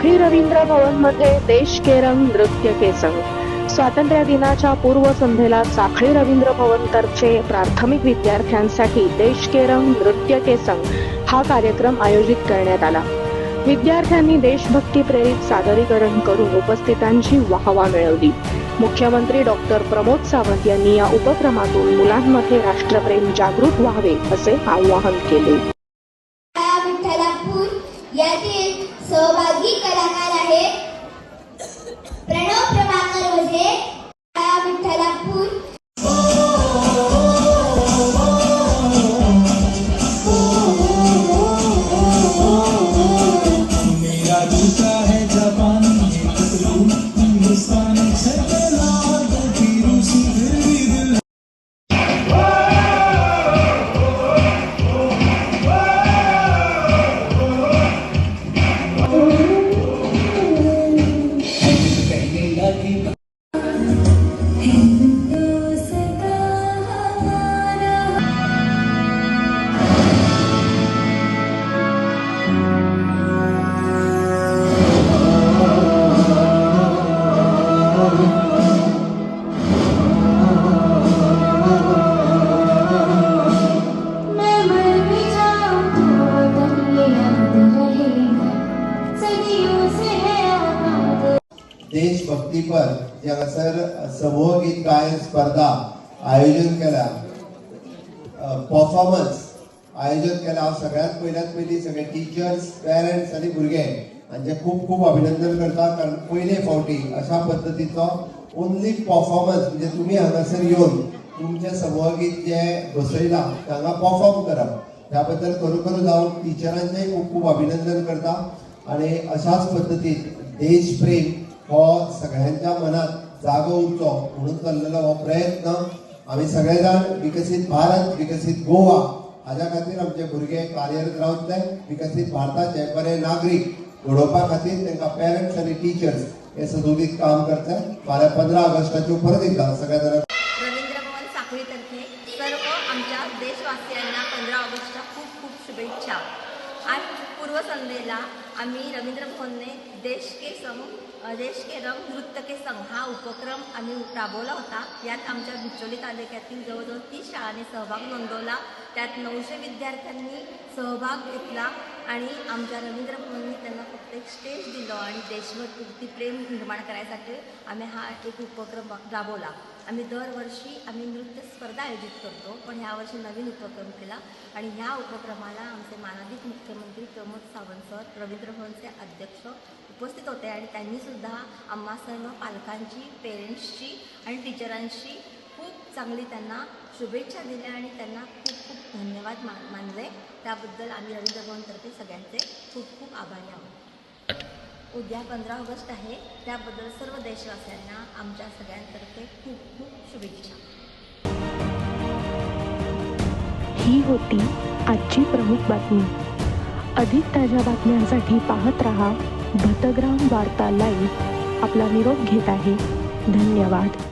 साखळी रवींद्र भवनमध्ये देश के रंग नृत्य के संग स्वातंत्र्य दिनाच्या पूर्वसंध्येला साखळी रवींद्र भवनतर्फे प्राथमिक विद्यार्थ्यांसाठी देश के रंग नृत्य के संग हा कार्यक्रम आयोजित करण्यात आला। विद्यार्थ्यांनी देशभक्ती प्रेरित सादरीकरण करून उपस्थितांची वाहवा मिळवली। मुख्यमंत्री डॉक्टर प्रमोद सावंत यांनी या उपक्रमातून मुलांमध्ये राष्ट्रप्रेम जागृत व्हावे असे आवाहन केले। यातील सहभागी कलाकार आहेत प्रणव प्रभाकर वझे, विठ्ठलापूर, मेरा जूता है जापान हिंदुस्तान देशभक्ती पर हांगासर समूह गीत गायन स्पर्धा आयोजन केला, परफॉर्मन्स आयोजन केला। हांव सगळ्यात पयली सगळे टीचर्स, पेरेंट्स आनी भुरगे हांचे खूप खूप अभिनंदन करता, कारण पयले फावटी अशा पद्दतीचो ओनली परफॉर्मन्स म्हणजे तुम्ही हांगासर येवन तुमचे समूह गीत जे बसयला हांगा परफॉर्म करप, त्या बद्दल खरोखर हांव टीचरांचेय खूप खूप अभिनंदन करता। आणि अशाच पद्दतीन देशप्रेम हो सगळ्यांच्या मनात जागो उरचो म्हणून चल्लेलो हो प्रयत्न आम्ही सगळे जाण विकसित भारत, विकसित गोवा हाच्या खातीर आमचे भुरगे कार्यरत रावतले। विकसित भारताचे बरे नागरीक घडोवपा खातीर तांकां पेरेंट्स आनी टीचर्स हे सदोदीत काम करतले। फाल्यां 15 ऑगस्टाच्यो परत एकदा सगळ्या जाणां रवींद्र भवन साखळीतर्फे सर्व आमच्या देशवासियांना 15 ऑगस्टच्या खूप खूप शुभेच्छा। आज पूर्वसंध्येला आम्ही रवींद्र भवनने देश के रंग नृत्य के संग हा उपक्रम आम्ही राबवला होता। यात आमच्या बिचोली तालुक्यातील जवळजवळ 30 शाळांनी सहभाग नोंदवला। त्यात 900 विद्यार्थ्यांनी सहभाग घेतला आणि आमच्या रवींद्र भवनने त्यांना फक्त एक स्टेज दिलं आणि देशभक्ती प्रेम निर्माण करण्यासाठी आम्ही हा एक उपक्रम राबवला। आम्ही दरवर्षी नृत्य स्पर्धा आयोजित करतो, पण यावर्षी नवीन उपक्रम केला आणि ह्या उपक्रमाला आमचे माननीय मुख्यमंत्री प्रमोद सावंत सर, रवींद्र भवनचे अध्यक्ष उपस्थित होते आणि त्यांनी सुद्धा आम्हा सर्व पालकांची, पेरेंट्सची आणि टीचरांची खूप चांगली त्यांना शुभेच्छा दिल्या आणि त्यांना खूप खूप धन्यवाद मानले। त्याबद्दल आम्ही रवींद्र भवनतर्फे सगळ्यांचे खूप खूप आभारी आहोत। उद्या 15 ऑगस्ट आहे, त्याबद्दल सर्व देशवासियांना आमच्या सगळ्यांतर्फे खूप खूप शुभेच्छा। ही होती आजची प्रमुख बातमी। अधिक ताज्या बातम्यांसाठी पाहत रहा भतग्राम वार्ता लाईव्ह। आपला निरोप घेत आहे, धन्यवाद।